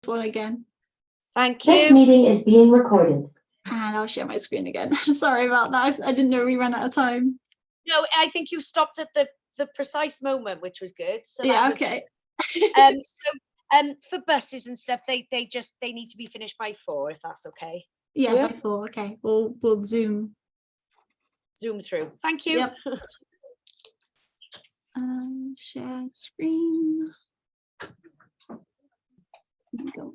first one again. Thank This you. meeting is being recorded. And I'll share my screen again. I'm sorry about that. I didn't know we ran out of time. No, I think you stopped at the precise moment, which was good. So Yeah, that was, okay. for buses and stuff, they need to be finished by 4, if that's okay. Yeah, by 4. Okay, we'll zoom through. Thank you. Yep. Share screen. There we go.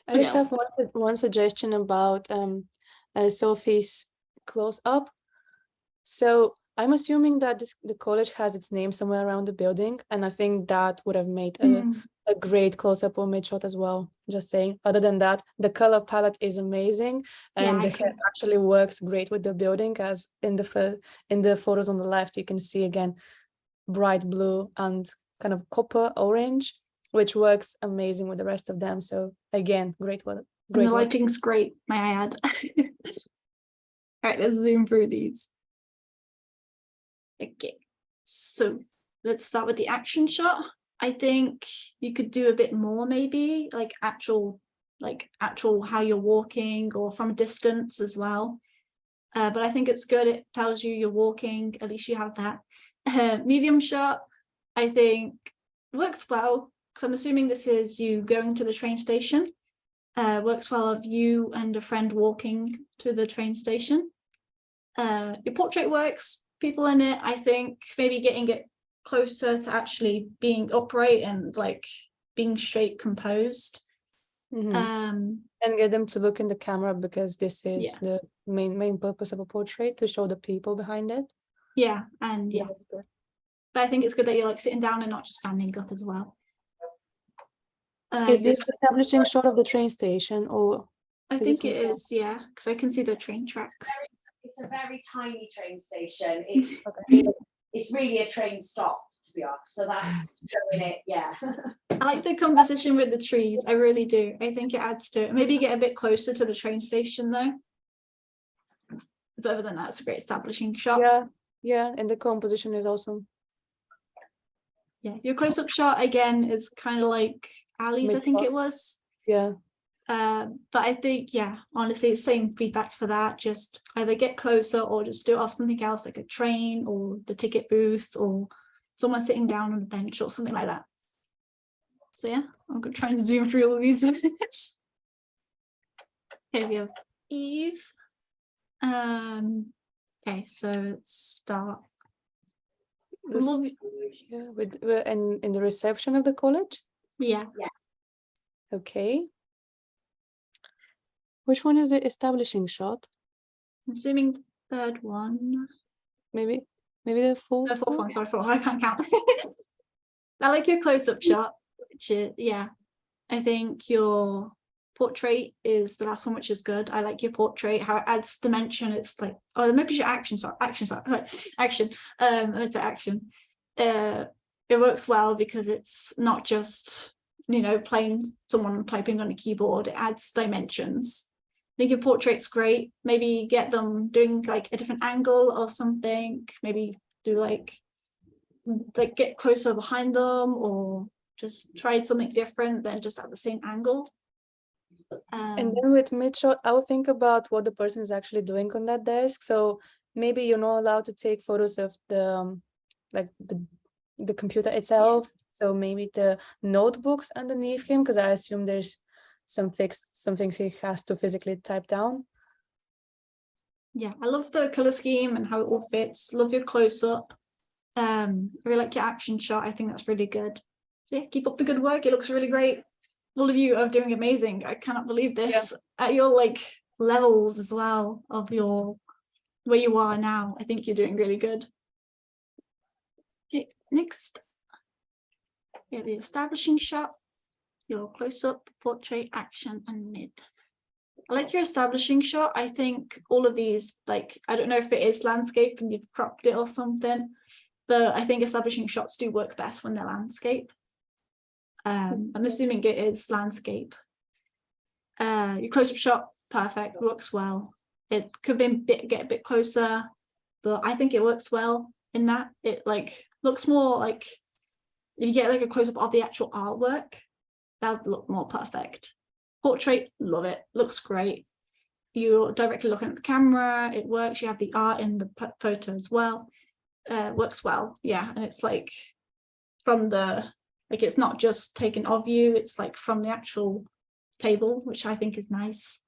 I just have one suggestion about Sophie's close-up. So I'm assuming that the college has its name somewhere around the building, and I think that would have made a great close-up or mid-shot as well. Just saying. Other than that, the color palette is amazing, and the head actually works great with the building, as in the photos on the left, you can see again bright blue and kind of copper orange, which works amazing with the rest of them. So again, great work. And the lighting's great, may I add. All right, let's zoom through these. Okay, so let's start with the action shot. I think you could do a bit more, maybe like actual how you're walking, or from a distance as well. But I think it's good. It tells you you're walking. At least you have that. Medium shot, I think, works well, because I'm assuming this is you going to the train station. Works well of you and a friend walking to the train station. Your portrait works, people in it. I think maybe getting it closer to actually being upright and like being straight, composed. And get them to look in the camera, because this is the main purpose of a portrait, to show the people behind it. Yeah, and that's good. But I think it's good that you're like sitting down and not just standing up as well. Is this establishing shot of the train station, or? I think it is, yeah, because I can see the train tracks. It's a very tiny train station. It's really a train stop, to be honest. So that's showing it, yeah. I like the composition with the trees. I really do. I think it adds to it. Maybe get a bit closer to the train station though. But other than that, it's a great establishing shot. Yeah, and the composition is awesome. Yeah, your close-up shot again is kind of like Ali's, I think it was. Yeah. But I think, honestly, it's same feedback for that. Just either get closer or just do it off something else, like a train or the ticket booth or someone sitting down on a bench or something like that. So yeah, I'm going to try and zoom through all of these. Okay, we have Eve. Okay, so let's start. In the reception of the college? Yeah. Okay. Which one is the establishing shot? I'm assuming the third one. Maybe the fourth. The fourth one, sorry, I can't count. I like your close-up shot, which is, I think your portrait is the last one, which is good. I like your portrait, how it adds dimension. It's like, maybe your action. It's action. It works well because it's not just, plain someone typing on a keyboard. It adds dimensions. I think your portrait's great. Maybe get them doing like a different angle or something. Maybe do like get closer behind them, or just try something different than just at the same angle. And then with mid-shot, I would think about what the person is actually doing on that desk. So maybe you're not allowed to take photos of the computer itself. So maybe the notebooks underneath him, because I assume there's some things he has to physically type down. Yeah, I love the color scheme and how it all fits. Love your close-up. I really like your action shot. I think that's really good. So yeah, keep up the good work. It looks really great. All of you are doing amazing. I cannot believe this. At your levels as well of your where you are now. I think you're doing really good. Okay, next. Yeah, the establishing shot, your close-up, portrait, action, and mid. I like your establishing shot. I think all of these, I don't know if it is landscape and you've cropped it or something, but I think establishing shots do work best when they're landscape. I'm assuming it is landscape. Your close-up shot, perfect, works well. It could be get a bit closer, but I think it works well in that. It looks more like if you get a close-up of the actual artwork, that would look more perfect. Portrait, love it, looks great. You're directly looking at the camera, it works. You have the art in the photo as well. Works well, yeah. And it's like from the, like, it's not just taken of you, it's like from the actual table, which I think is nice.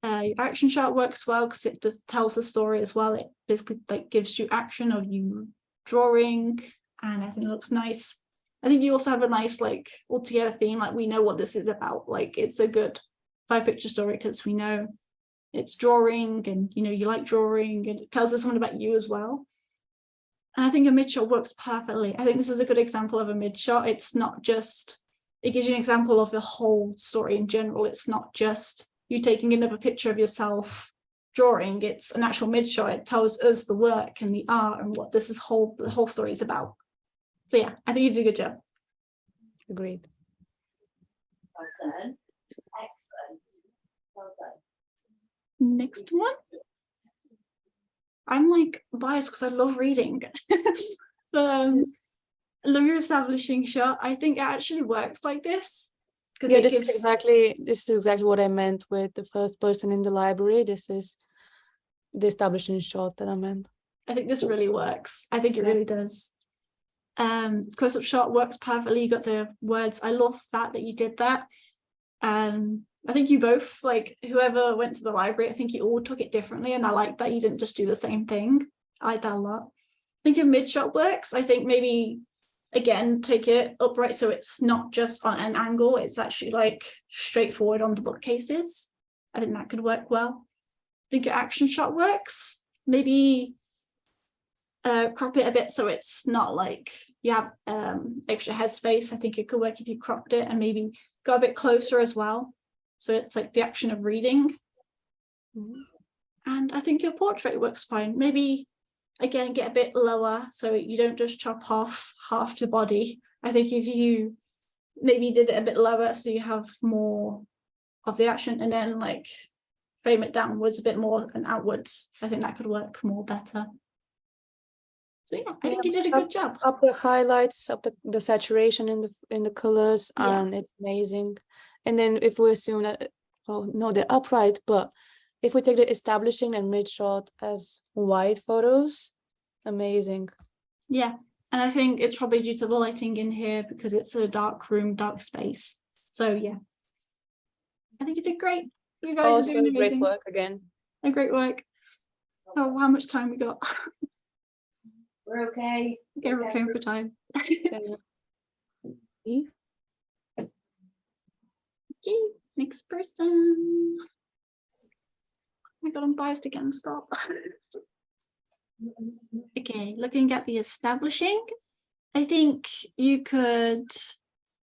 Your action shot works well because it just tells the story as well. It basically like gives you action of you drawing, and I think it looks nice. I think you also have a nice like altogether theme, like we know what this is about. Like it's a good 5-picture story because we know it's drawing, and you know you like drawing, and it tells us something about you as well. And I think a mid shot works perfectly. I think this is a good example of a mid shot. It's not just, it gives you an example of the whole story in general. It's not just you taking another picture of yourself drawing. It's an actual mid shot. It tells us the work and the art and what this is the whole story is about. So yeah, I think you did a good job. Agreed. Well done. Excellent. Well done. Next one. I'm like biased because I love reading. Love your establishing shot. I think it actually works like this. Yeah, this is exactly what I meant with the first person in the library. This is the establishing shot that I meant. I think this really works. I think it really does. Close-up shot works perfectly. You got the words. I love that you did that. I think you both, like whoever went to the library, I think you all took it differently, and I like that you didn't just do the same thing. I like that a lot. I think if mid shot works, I think maybe again take it upright so it's not just on an angle, it's actually like straightforward on the bookcases. I think that could work well. I think your action shot works. Maybe crop it a bit so it's not like you have extra headspace. I think it could work if you cropped it and maybe go a bit closer as well, so it's like the action of reading. And I think your portrait works fine. Maybe again get a bit lower so you don't just chop off half the body. I think if you maybe did it a bit lower so you have more of the action, and then like frame it downwards a bit more and outwards, I think that could work more better. So yeah, I think you did a good job. Up the highlights, up the saturation in the colors, Yeah. and it's amazing. And then if we assume that, oh no, they're upright, but if we take the establishing and mid shot as wide photos, amazing. Yeah, and I think it's probably due to the lighting in here because it's a dark room, dark space. So yeah, I think you did great. You guys Also, are doing great amazing. work again. And great work. Oh, how much time we got? We're okay. Okay, we're okay for time. Okay, next person. Oh my God, I'm biased again. Stop. Okay, looking at the establishing, I think you could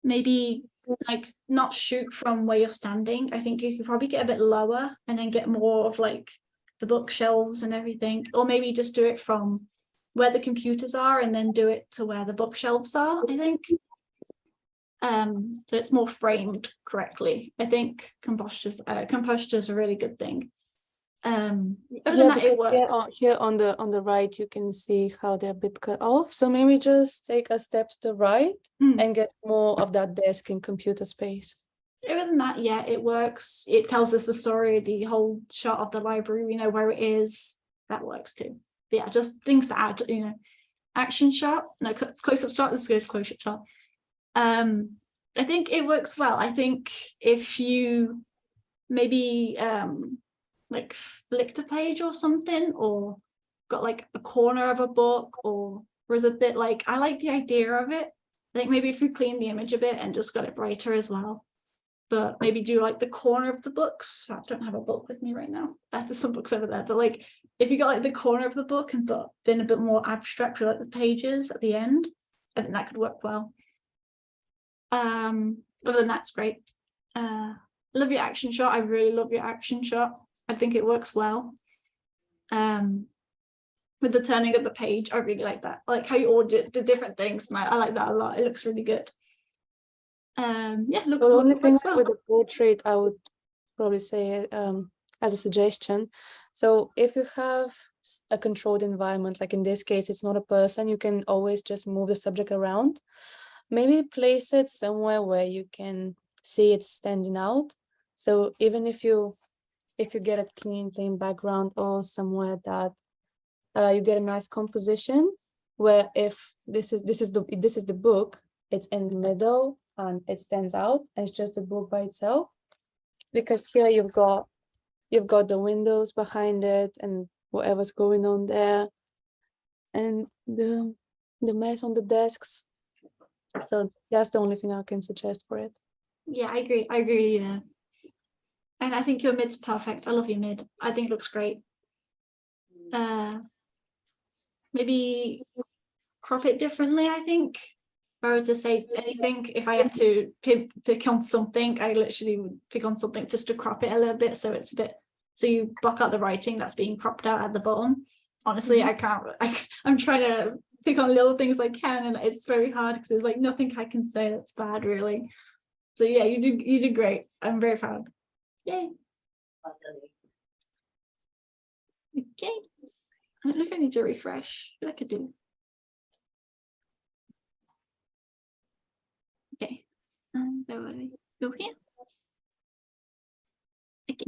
maybe like not shoot from where you're standing. I think you could probably get a bit lower and then get more of like the bookshelves and everything, or maybe just do it from where the computers are and then do it to where the bookshelves are, I think. So it's more framed correctly. I think composture is a really good thing. Other than that, it works. Here on the right, you can see how they're a bit cut off. So maybe just take a step to the right and get more of that desk and computer space. Other than that, yeah, it works. It tells us the story, the whole shot of the library. We know where it is. That works too. But yeah, just things to add. You know, action shot. No, it's close-up shot. This goes close-up shot. I think it works well. I think if you maybe like flicked a page or something, or got like a corner of a book, or was a bit like, I like the idea of it. I think maybe if you clean the image a bit and just got it brighter as well, but maybe do like the corner of the books. I don't have a book with me right now. There's some books over there, but like if you got like the corner of the book and been a bit more abstract with like the pages at the end, I think that could work well. Other than that's great. Love your action shot. I really love your action shot. I think it works well. With the turning of the page, I really like that. I like how you all did the different things, and I like that a lot. It looks really good. Yeah, looks The only thing well. with the portrait, I would probably say as a suggestion. So if you have a controlled environment, like in this case, it's not a person, you can always just move the subject around. maybe place it somewhere where you can see it standing out. So even if you get a clean plain background, or somewhere that you get a nice composition, where if this is the book, it's in the middle and it stands out, and it's just the book by itself. Because here you've got the windows behind it and whatever's going on there, and the mess on the desks. So that's the only thing I can suggest for it. Yeah, I agree with you there. And I think your mid's perfect. I love your mid. I think it looks great. Maybe crop it differently, I think. If I were to say anything, if I had to pick on something, I literally would pick on something just to crop it a little bit, so it's a bit, so you block out the writing that's being cropped out at the bottom. Honestly, I can't, I'm trying to pick on little things I can, and it's very hard because there's like nothing I can say that's bad, really. So yeah, you did great. I'm very proud. Yay. Okay. I don't know if I need to refresh, but I could do. Okay. Where were we? Go here. Okay.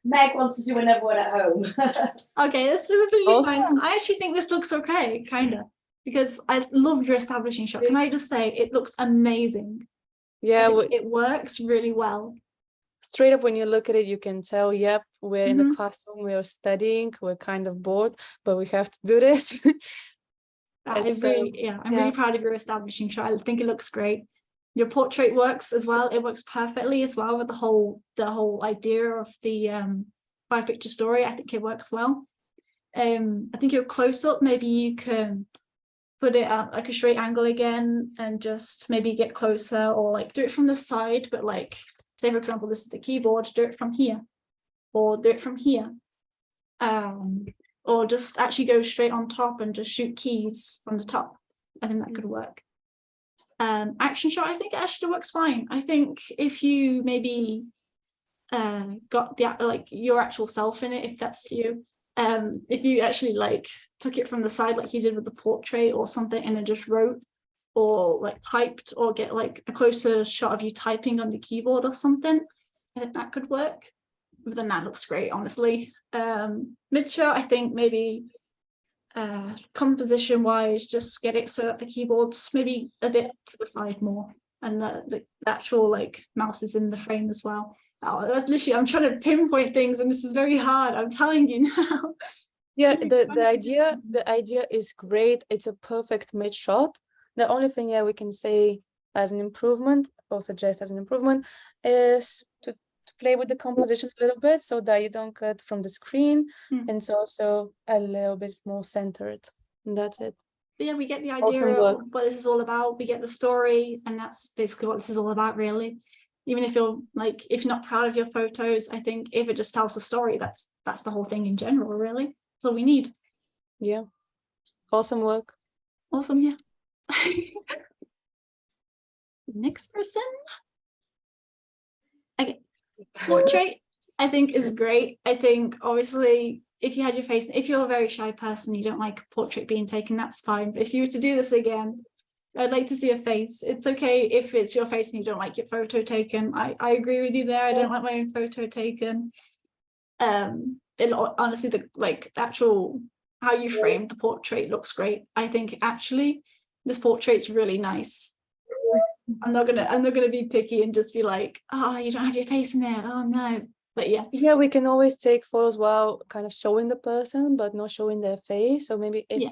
Meg wants to do another one at home. Okay, that's completely fine. Awesome. I actually think this looks okay, kind of, because I love your establishing shot. Can I just say it looks amazing? Yeah, It works really well. straight up when you look at it, you can tell, yep, we're in the Mhm. classroom, we're studying, we're kind of bored, but we have to do this. I'm It's, really proud of your establishing shot. I think it looks great. Your portrait works as well. It works perfectly as well with the whole idea of the 5-picture story. I think it works well. I think your close-up, maybe you can put it at like a straight angle again and just maybe get closer, or like do it from the side, but like, say for example, this is the keyboard, do it from here, or do it from here. Or just actually go straight on top and just shoot keys from the top. I think that could work. Action shot, I think it actually works fine. I think if you maybe got the like your actual self in it, if that's you, if you actually like took it from the side like you did with the portrait or something, and then just wrote or like typed, or get like a closer shot of you typing on the keyboard or something, I think that could work. But then that looks great, honestly. Mid shot, I think maybe composition wise, just get it so that the keyboard's maybe a bit to the side more, and the actual like mouse is in the frame as well. That's literally, I'm trying to pinpoint things, and this is very hard, I'm telling you now. yeah, the idea is great. It's a perfect mid shot. The only thing, yeah, we can say as an improvement, or suggest as an improvement, is to play with the composition a little bit, so that you don't cut from the screen, and it's also a little bit more centered, and that's it. But yeah, we get the idea Awesome of work. what this is all about. We get the story, and that's basically what this is all about, really. Even if you're like, if you're not proud of your photos, I think if it just tells the story, that's the whole thing in general, really. That's all we need. Yeah, awesome work. Awesome, yeah. Next person. Okay, portrait, I think, is great. I think obviously if you had your face, if you're a very shy person, you don't like a portrait being taken, that's fine. But if you were to do this again, I'd like to see a face. It's okay if it's your face and you don't like your photo taken. I agree with you there. I don't like my own photo taken. It honestly, the like actual how you framed the portrait looks great. I think actually this portrait's really nice. I'm not gonna be picky and just be like, oh, you don't have your face in it. Oh no. But yeah. Yeah, we can always take photos while kind of showing the person, but not showing their face. So maybe if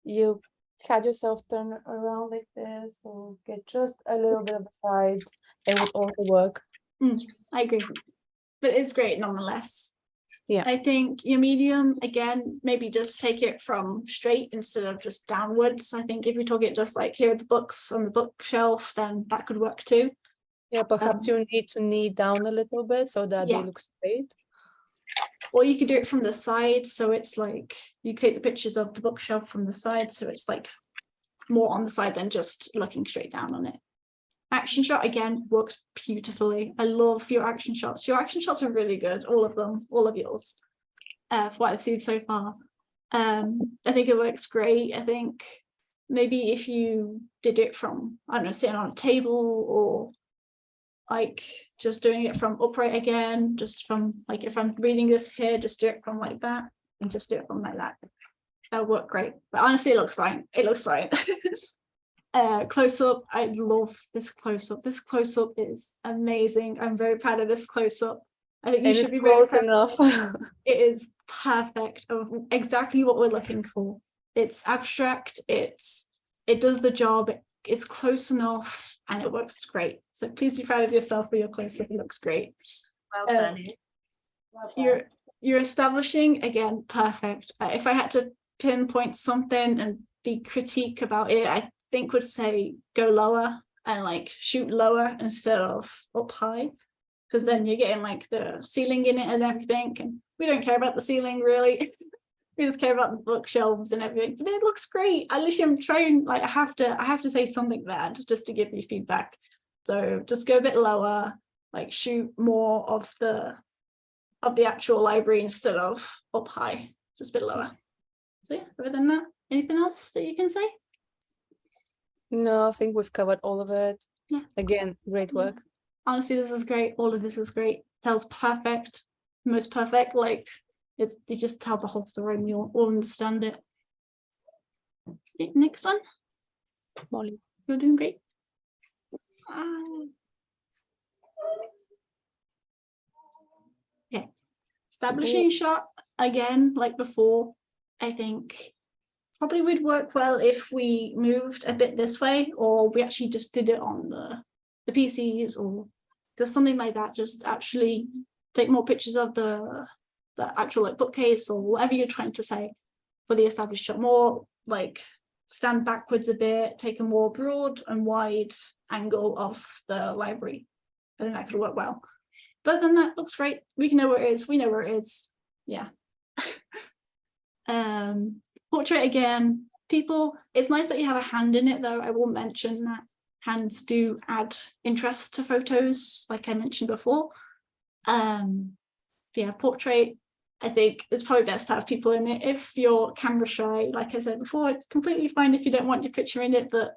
you had yourself turn around like this, or get just a little bit of a side, it would also work. I agree. But it's great nonetheless. Yeah. I think your medium, again, maybe just take it from straight instead of just downwards. I think if we took it just like here are the books on the bookshelf, then that could work too. Yeah, perhaps you need to knee down a little bit so that they look straight. Or you could do it from the side, so it's like you take the pictures of the bookshelf from the side, so it's like more on the side than just looking straight down on it. Action shot, again, works beautifully. I love your action shots. Your action shots are really good, all of them, all of yours, for what I've seen so far. I think it works great. I think maybe if you did it from, I don't know, sitting on a table, or like just doing it from upright again, just from like, if I'm reading this here, just do it from like that, and just do it from like that. That'll work great. But honestly, it looks fine. It looks fine. Close up, I love this close up. This close up is amazing. I'm very proud of this close up. I think you And should it's be very close proud. enough. It is perfect of exactly what we're looking for. It's abstract, it does the job, it's close enough, and it works great. So please be proud of yourself for your close up. It looks great. Well done. You're establishing, again, perfect. If I had to pinpoint something and be critique about it, I think would say go lower and like shoot lower instead of up high, because then you're getting like the ceiling in it and everything, and we don't care about the ceiling really. We just care about the bookshelves and everything, but it looks great. I literally am trying, like, I have to say something bad just to give you feedback. So just go a bit lower, like shoot more of the actual library instead of up high, just a bit lower. So yeah, other than that, anything else that you can say? No, I think we've covered all of it. Yeah. Again, great Yeah. work. Honestly, this is great. All of this is great. Tells perfect, most perfect. Like you just tell the whole story and you'll all understand it. Okay, next one. Molly. You're doing great. Okay. Establishing shot again, like before. I think probably would work well if we moved a bit this way, or we actually just did it on the PCs, or just something like that. Just actually take more pictures of the actual like bookcase or whatever you're trying to say for the established shot. More like stand backwards a bit, take a more broad and wide angle of the library. I think that could work well. But then that looks great. We can know where it is. We know where it is. Yeah. Portrait again. People, it's nice that you have a hand in it, though. I will mention that hands do add interest to photos, like I mentioned before. Yeah, portrait, I think it's probably best to have people in it. If you're camera shy, like I said before, it's completely fine if you don't want your picture in it, but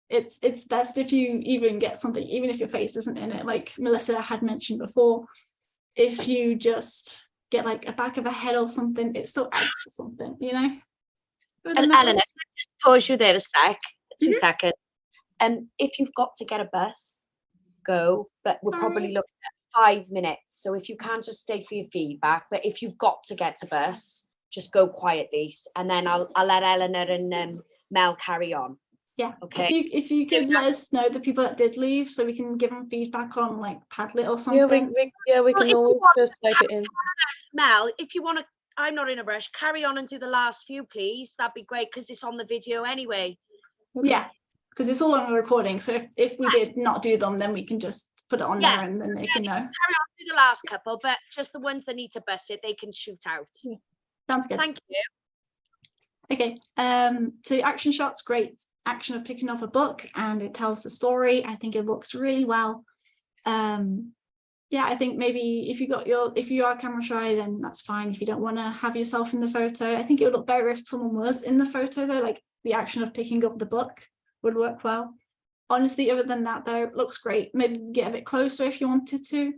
it's best if you even get something, even if your face isn't in it, like Melisa had mentioned before. If you just get like a back of a head or something, it still adds to something, you know. And Eleanor, can I just pause you there a sec, 2 seconds. If you've got to get a bus, go, but we're probably looking at 5 minutes. So if you can just stay for your feedback, but if you've got to get a bus, just go quietly, and then I'll let Eleanor and Mel carry on. Yeah. Okay. If you could let us know the people that did leave, so we can give them feedback on like Padlet or something. We can always just type it in. Mel, if you want to, I'm not in a rush. Carry on and do the last few, please. That'd be great, because it's on the video anyway. Okay. Yeah, because it's all on the recording. So if we did not do them, then we can just put it on there and then they can know. Carry on, do the last couple, but just the ones that need to bust it, they can shoot out. Sounds good. Thank you. Okay, so action shots, great. Action of picking up a book and it tells the story. I think it looks really well. Yeah, I think maybe if you are camera shy, then that's fine. If you don't want to have yourself in the photo, I think it would look better if someone was in the photo though, like the action of picking up the book would work well. Honestly, other than that though, it looks great. Maybe get a bit closer if you wanted to.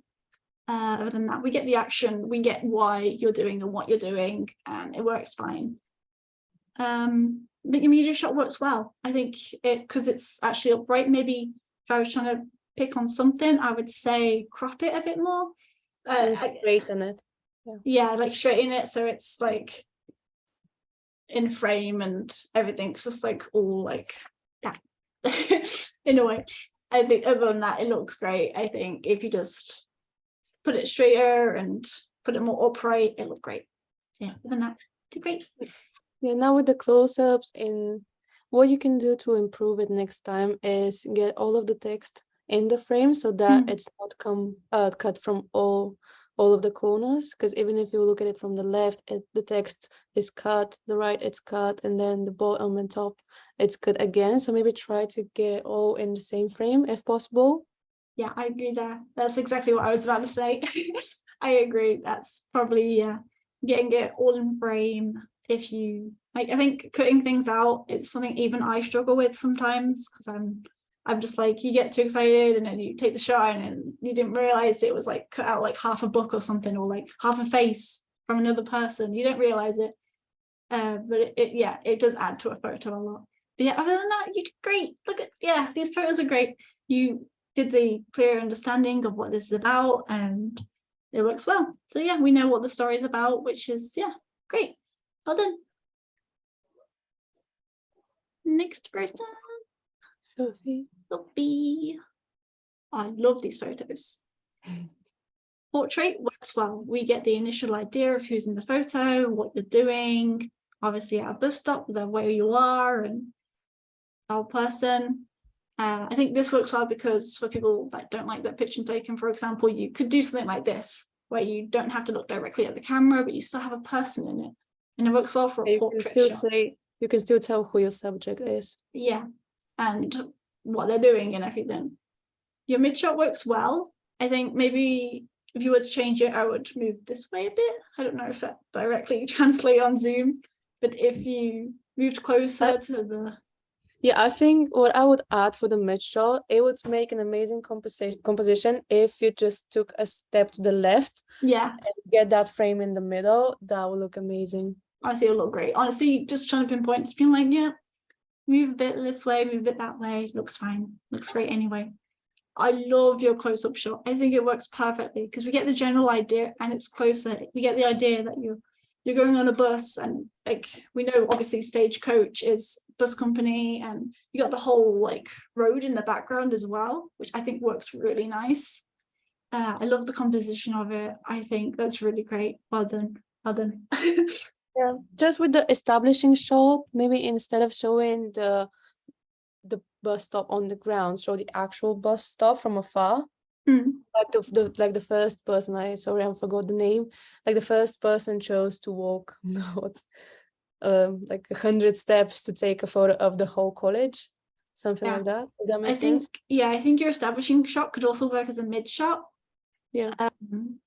Other than that, we get the action, we get why you're doing and what you're doing, and it works fine. The immediate shot works well. I think because it's actually upright. Maybe if I was trying to pick on something, I would say crop it a bit more. And straighten it. Yeah, like straighten it so it's like in frame and everything's just like all like that. In a way. I think other than that, it looks great. I think if you just put it straighter and put it more upright, it looked great. So yeah, other than that, did great. Yeah, now with the close-ups, in what you can do to improve it next time is get all of the text in the frame so that it's not cut from all of the corners, because even if you look at it from the left, the text is cut, the right it's cut, and then the bottom and top it's cut again. So maybe try to get it all in the same frame if possible. Yeah, I agree there. That's exactly what I was about to say. I agree. That's probably getting it all in frame if you like, I think cutting things out, it's something even I struggle with sometimes, because I'm just like, you get too excited and then you take the shot and you didn't realize it was like cut out like half a book or something, or like half a face from another person. You don't realize it. But it does add to a photo a lot. But yeah, other than that, you did great. Look at, these photos are great. You did the clear understanding of what this is about, and it works well. So yeah, we know what the story is about, which is, great. Well done. Next person. Sophie. I love these photos. Portrait works well. We get the initial idea of who's in the photo, what you're doing, obviously at a bus stop, where you are and our person. I think this works well because for people that don't like their picture taken, for example, you could do something like this, where you don't have to look directly at the camera, but you still have a person in it. And it works well for a portrait shot. You can still tell who your subject is. Yeah, and what they're doing and everything. Your mid shot works well. I think maybe if you were to change it, I would move this way a bit. I don't know if that directly translates on Zoom, but if you moved closer to the... Yeah, I think what I would add for the mid shot, it would make an amazing composition if you just took a step to the left. Yeah. And get that frame in the middle. That would look amazing. Honestly, it would look great. Honestly, just trying to pinpoint, just being like, yeah, move a bit this way, move a bit that way. Looks fine. Looks great anyway. I love your close-up shot. I think it works perfectly because we get the general idea and it's closer. We get the idea that you're going on a bus, and like we know obviously Stagecoach is bus company, and you got the whole like road in the background as well, which I think works really nice. I love the composition of it. I think that's really great. Well done. Yeah, just with the establishing shot, maybe instead of showing the bus stop on the ground, show the actual bus stop from afar. Like the first person, I forgot the name. Like the first person chose to walk like 100 steps to take a photo of the whole college, something like that. Does that make sense? I think your establishing shot could also work as a mid shot. Yeah,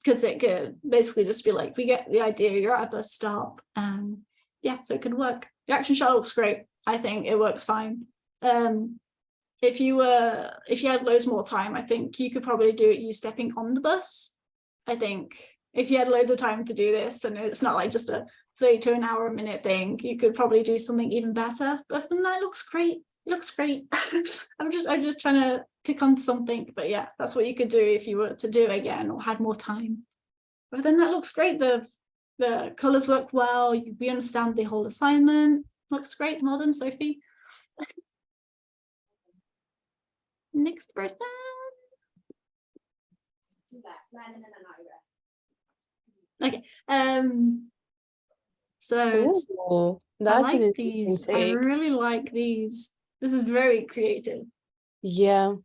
because it could basically just be like, we get the idea, you're at a bus stop, so it could work. The action shot looks great. I think it works fine. If you had loads more time, I think you could probably do it you stepping on the bus. I think if you had loads of time to do this and it's not like just a 30 to an hour a minute thing, you could probably do something even better. But then that looks great. It looks great. I'm just trying to pick on something, but yeah, that's what you could do if you were to do it again or had more time. But then that looks great. The colors worked well. We understand the whole assignment. Looks great. Well done, Sophie. Next person. Okay. So ooh, that's I like these. I really like these. This is very creative. Yeah,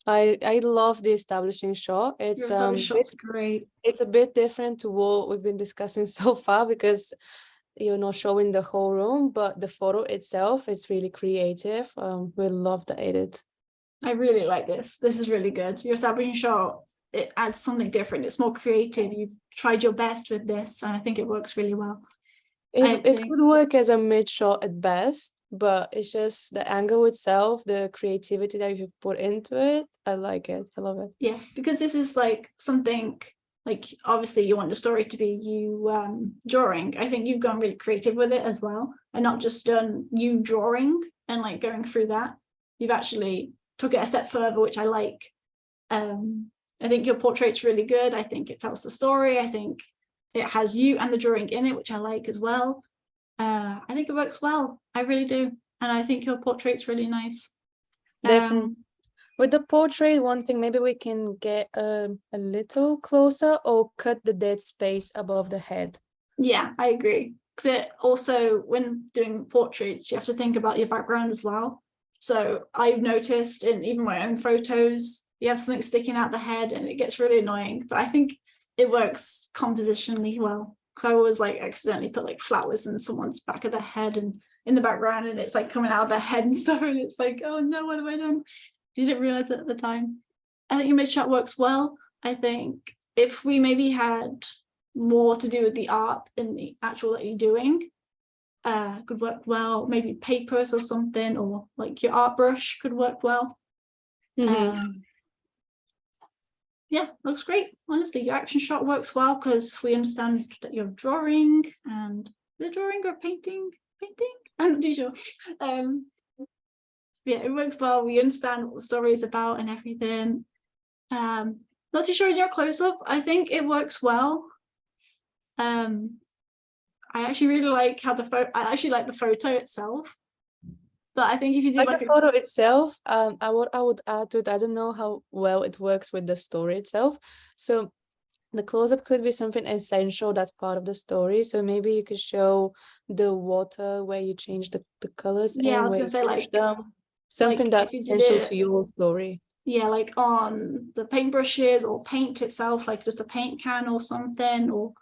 I love the establishing shot. It's shot's great. It's a bit different to what we've been discussing so far because you're not showing the whole room, but the photo itself is really creative. We love the edit. I really like this. This is really good. Your establishing shot, it adds something different. It's more creative. You've tried your best with this, and I think it works really well. It could work as a mid shot at best, but it's just the angle itself, the creativity that you've put into it. I like it. I love it. Yeah, because this is like something like, obviously you want the story to be you drawing. I think you've gone really creative with it as well, and not just done you drawing and like going through that. You've actually took it a step further, which I like. I think your portrait's really good. I think it tells the story. I think it has you and the drawing in it, which I like as well. I think it works well. I really do. And I think your portrait's really nice. Definitely. With the portrait, one thing, maybe we can get a little closer or cut the dead space above the head. Yeah, I agree. Because it also, when doing portraits, you have to think about your background as well. So I've noticed in even my own photos, you have something sticking out the head and it gets really annoying. But I think it works compositionally well. Because I always like accidentally put like flowers in someone's back of their head and in the background, and it's like coming out of their head and stuff. And it's like, oh no, what have I done? You didn't realize it at the time. I think your mid shot works well. I think if we maybe had more to do with the art in the actual that you're doing, could work well. Maybe papers or something, or like your art brush could work well. Yeah, looks great. Honestly, your action shot works well because we understand that you're drawing and the drawing or painting. I'm not too sure. Yeah, it works well. We understand what the story is about and everything. Not too sure in your close-up. I think it works well. I actually really like how I actually like the photo itself. But I think if you do like the photo itself, I would add to it, I don't know how well it works with the story itself. So the close-up could be something essential that's part of the story. So maybe you could show the water where you change the colors. Yeah, I was where gonna you say change like them. Something if that's you did essential it, to your story. yeah, like on the paintbrushes or paint itself, like just a paint can or something, or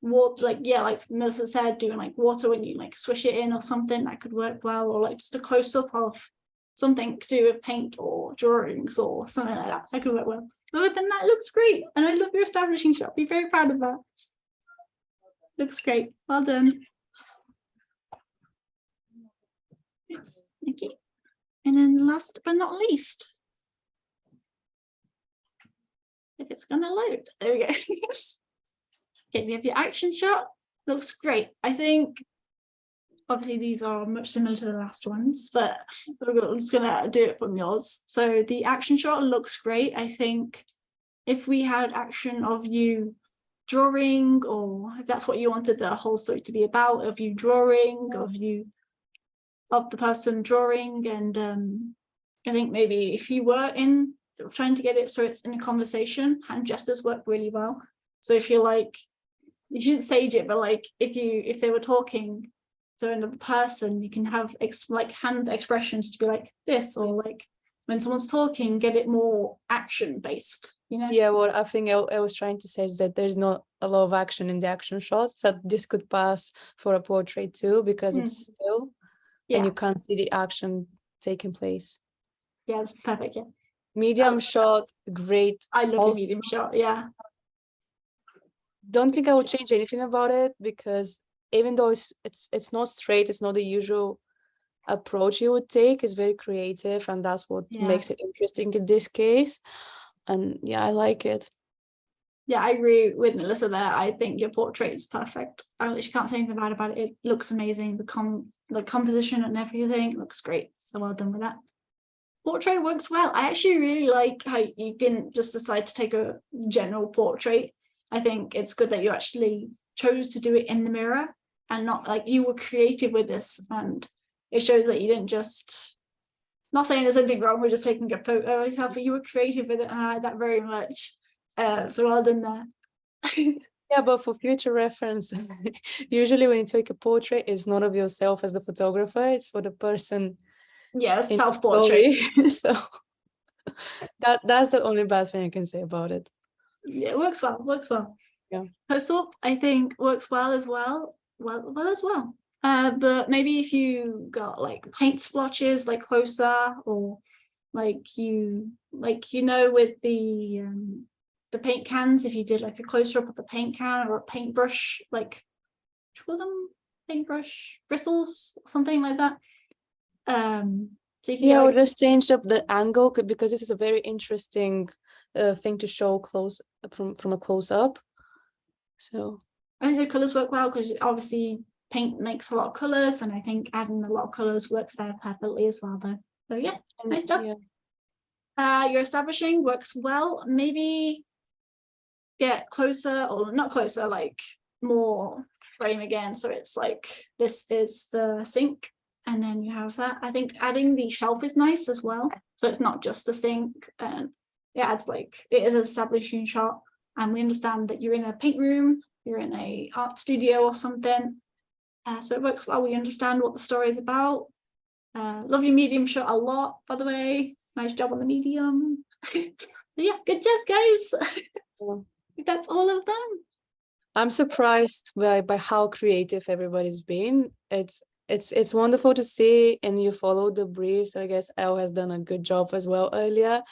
water, like like Melissa said, doing like water when you like swish it in or something, that could work well, or like just a close-up of something to do with paint or drawings or something like that. That could work well. Other than that, it looks great, and I love your establishing shot. Be very proud of that. Looks great. Well done. Yes, thank you. And then last but not least, if it's gonna load, there we go. Okay, we have your action shot. Looks great. I think obviously these are much similar to the last ones, but I'm just gonna do it from yours. So the action shot looks great. I think if we had action of you drawing, or if that's what you wanted the whole story to be about, of you drawing, of the person drawing, and I think maybe if you were trying to get it so it's in a conversation, hand gestures work really well. So if you're like, you shouldn't stage it, but like if they were talking to another person, you can have like hand expressions to be like this, or like when someone's talking, get it more action based, you know? Yeah, what I think I was trying to say is that there's not a lot of action in the action shots, that this could pass for a portrait too, because it's still, and you can't see the action taking place. Yeah, it's perfect. Yeah, medium shot, great. I love your medium shot. Yeah, don't think I would change anything about it, because even though it's not straight, it's not the usual approach you would take, it's very creative, and that's what makes it interesting in this case. And yeah, I like it. Yeah, I agree with Melissa there. I think your portrait is perfect. I literally can't say anything bad about it. It looks amazing. The composition and everything looks great. So well done with that. Portrait works well. I actually really like how you didn't just decide to take a general portrait. I think it's good that you actually chose to do it in the mirror, and not like you were creative with this, and it shows that you didn't just, not saying there's anything wrong with just taking a photo yourself, but you were creative with it, and I like that very much. So well done there. Yeah, but for future reference, usually when you take a portrait, it's not of yourself as the photographer, it's for the person. Yeah, self-portrait. So that's the only bad thing I can say about it. Yeah, it works well. Yeah. Close-up, I think, works well as well. But maybe if you got like paint splotches like closer, or like with the paint cans, if you did like a closer up of the paint can or a paintbrush, like what do you call them, paintbrush bristles, something like that. So you can I'll just change up the angle, because this is a very interesting thing to show close from a close up. So I think the colors work well, because obviously paint makes a lot of colors, and I think adding a lot of colors works there perfectly as well though. So yeah, nice job. Your establishing works well. Maybe get closer, or not closer, like more frame again, so it's like this is the sink, and then you have that. I think adding the shelf is nice as well, so it's not just the sink, and it adds, like, it is an establishing shot, and we understand that you're in a paint room, you're in a art studio or something, so it works well. We understand what the story is about. Love your medium shot a lot, by the way. Nice job on the medium. So yeah, good job, guys. That's all of them. I'm surprised by how creative everybody's been. It's wonderful to see, and you follow the brief. So I guess Elle has done a good job as well earlier.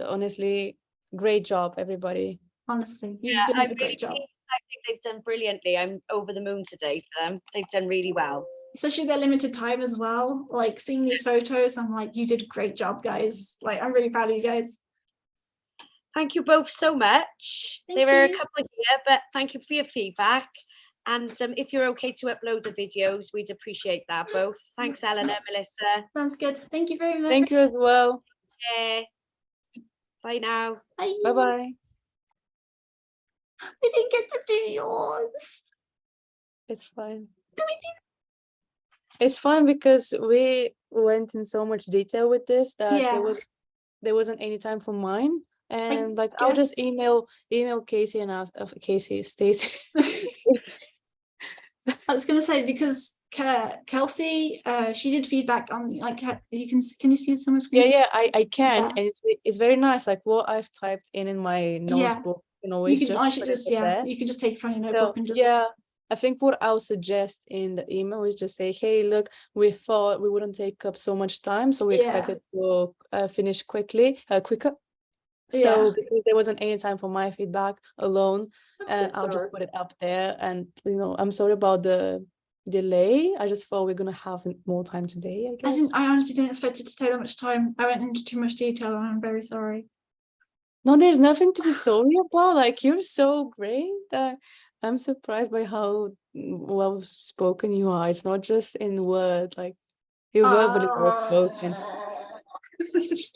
So honestly, great job, everybody. Honestly, you've done a great job. I think they've done brilliantly. I'm over the moon today for them. They've done really well. especially their limited time as well. Like seeing these photos, I'm like, you did a great job, guys. Like, I'm really proud of you guys. Thank you both so much. Thank There were a you. couple here, but thank you for your feedback. And if you're okay to upload the videos, we'd appreciate that both. Thanks, Eleanor, Melissa. Sounds good. Thank you very much. Thank you as well. Bye now. Bye. Bye-bye. We didn't get to do yours. It's fine. It's fine because we went in so much detail with this that there wasn't any time for mine. And like I'll just guess- email Casey and ask Stacy. I was gonna say because Kelsey, she did feedback on like you can you see it on the screen? Yeah, I can, Yeah. and it's very nice. Like what I've typed in my notebook, you know, You it's can just actually put it just there. you can just take it from your So, notebook and just yeah, I think what I'll suggest in the email is just say, hey, look, we thought we wouldn't take up so much time, so we expected to finish quicker. So because there wasn't any time for my feedback alone, I'll just put it up there. And you know, I'm sorry about the delay. I just thought we're gonna have more time today, I guess. I honestly didn't expect it to take that much time. I went into too much detail and I'm very sorry. No, there's nothing to be sorry about. Like you're so great. I'm surprised by how well spoken you are. It's not just in word, like you're verbally well spoken.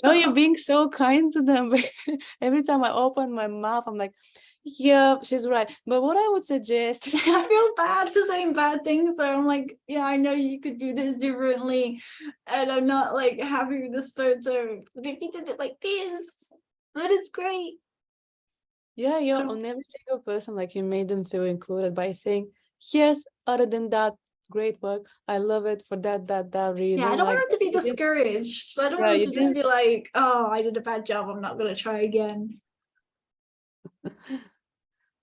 No, you're being so kind to them. Every time I open my mouth, I'm like, yeah, she's right. But what I would suggest, I feel bad for saying bad things. So I'm like, yeah, I know you could do this differently. And I'm not like happy with this photo. But if you did it like this, that is great. yeah, you're on every single person, like you made them feel included by saying, yes, other than that, great work. I love it for that reason. Yeah, I don't like, want them to be discouraged. I don't want them to just be like, oh, I did a bad job. I'm not going to try again.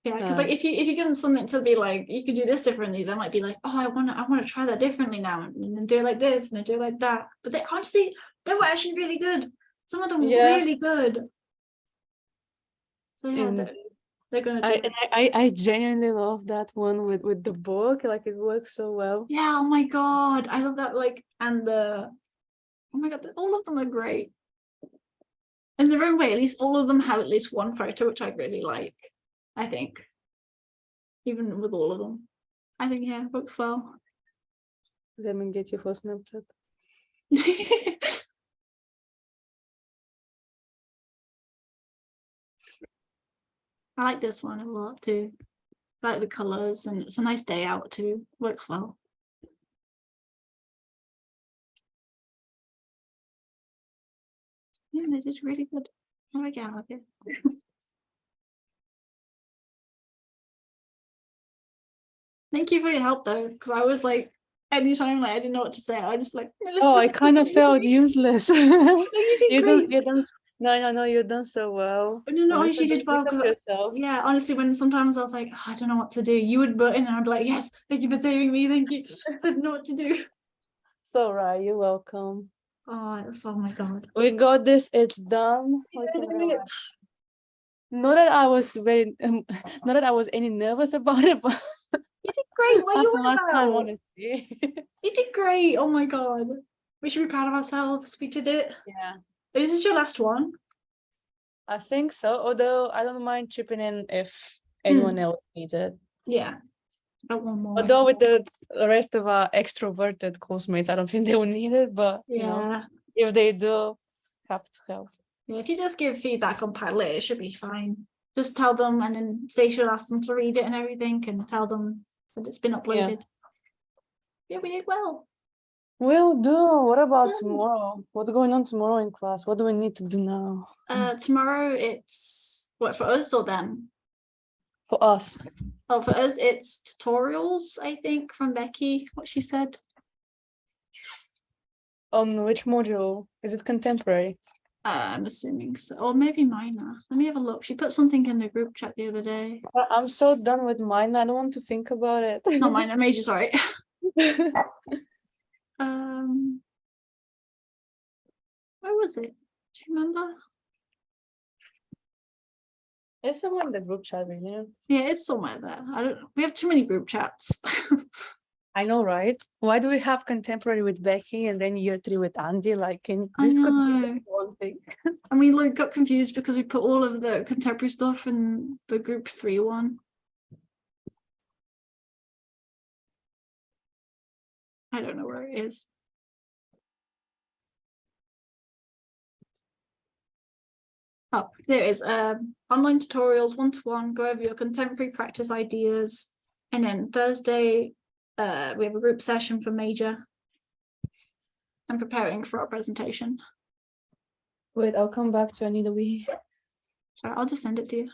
Yeah, because like if you give them something to be like, you could do this differently, they might be like, oh, I want to try that differently now and then do it like this and then do it like that. But they honestly, they were actually really good. Some of them were really good. So yeah, they're gonna do it. I genuinely love that one with the book. Like it works so well. Yeah, oh my god, I love that. Like, and oh my god, all of them are great. In their own way, at least all of them have at least one photo which I really like. I think, even with all of them, I think it works well. Let me get you for Snapchat. I like this one a lot too. I like the colors, and it's a nice day out too. Works well. Yeah, they did really good. How do I get out of here? Thank you for your help though, because I was like, anytime like I didn't know what to say, I just like, Melissa, oh, I kind of felt useless. No, you did great. No, you've done so well. No, honestly, you did well because yeah, honestly, when sometimes I was like, oh, I don't know what to do, you would button and I'd be like, yes, thank you for saving me, thank you. I didn't know what to do. It's all right, you're welcome. Oh my god, we got this. It's done. Not that I was not that I was any nervous about it, but you did great. What are you on last time, about? honestly. You did great. Oh my god, we should be proud of ourselves. We did it. Yeah. This is your last one. I think so. Although I don't mind chipping in if anyone else needs it. Yeah. One more. Although with the rest of our extroverted course-mates, I don't think they will need it. But you know, if they do, happy to help. Yeah, if you just give feedback on Padlet, it should be fine. Just tell them, and then Stacey will ask them to read it and everything, and tell them that it's been uploaded. Yeah, we did well. Will do. What about tomorrow? What's going on tomorrow in class? What do we need to do now? Tomorrow it's what, for us or them? For us. Oh, for us it's tutorials, I think, from Becky, what she said. On which module? Is it contemporary? I'm assuming so. Or maybe minor. Let me have a look. She put something in the group chat the other day. I'm so done with mine. I don't want to think about it. Not minor, major, sorry. Where was it? Do you remember? It's somewhere in the group chat, really. Yeah, it's somewhere there. We have too many group chats. I know, right? Why do we have contemporary with Becky and then year 3 with Andy? Like, I this could be know. just one thing. And we like got confused because we put all of the contemporary stuff in the group 3 one. I don't know where it is. Oh, there it is. Online tutorials, one-to-one, go over your contemporary practice ideas. And then Thursday, we have a group session for major. I'm preparing for our presentation. Wait, I'll come back to Anita. Sorry, I'll just send it to you.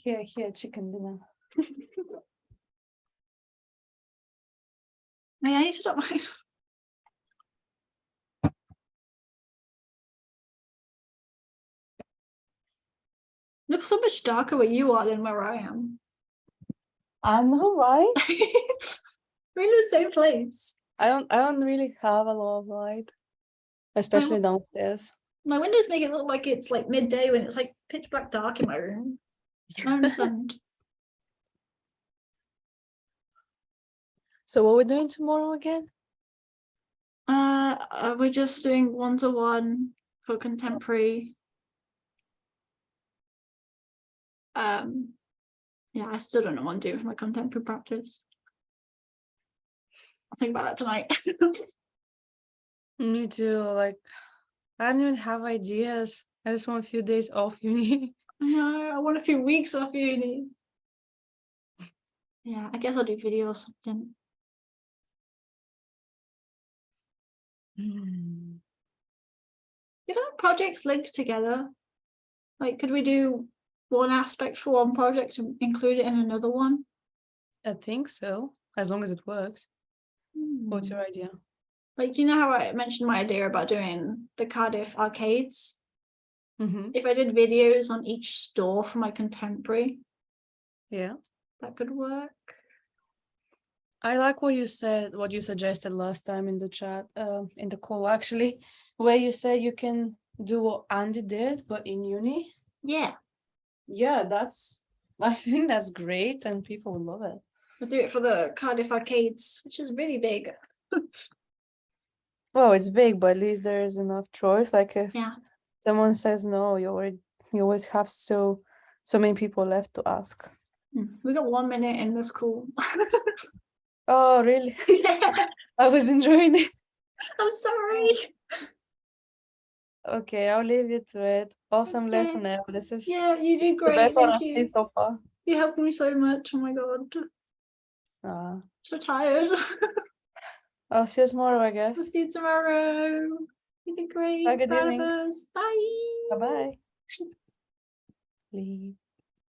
Here, chicken dinner. I need to stop my. Looks so much darker where you are than where I am. I know, right? We're in the same place. I don't really have a lot of light, especially downstairs. My windows make it look like it's like midday when it's like pitch black dark in my room. I understand. So what we're doing tomorrow again? We're just doing one-to-one for contemporary. Yeah, I still don't know what I'm doing for my contemporary practice. I'll think about that tonight. Me too. Like, I don't even have ideas. I just want a few days off uni. I know, I want a few weeks off uni. Yeah, I guess I'll do video or something. You know, projects linked together. Like, could we do one aspect for one project and include it in another one? I think so, as long as it works. What's your idea? Like, you know how I mentioned my idea about doing the Cardiff arcades? If I did videos on each store for my contemporary, Yeah. that could work. I like what you said, what you suggested last time in the chat, in the call actually, where you said you can do what Andy did, but in uni. Yeah. Yeah, I think that's great and people will love it. We'll do it for the Cardiff arcades, which is really big. Well, it's big, but at least there is enough choice. Like if someone says no, you always have so many people left to ask. We got 1 minute in this call. Oh, really? Yeah. I was enjoying it. I'm sorry. Okay, I'll leave you to it. Awesome Okay. lesson, Elle. This is You did the great. best one Thank I've you. seen so far. You helped me so much. Oh my god. So tired. I'll see you tomorrow, I guess. I'll see you tomorrow. You did great. Have a good Proud evening. of us. Bye. Bye-bye. Leave.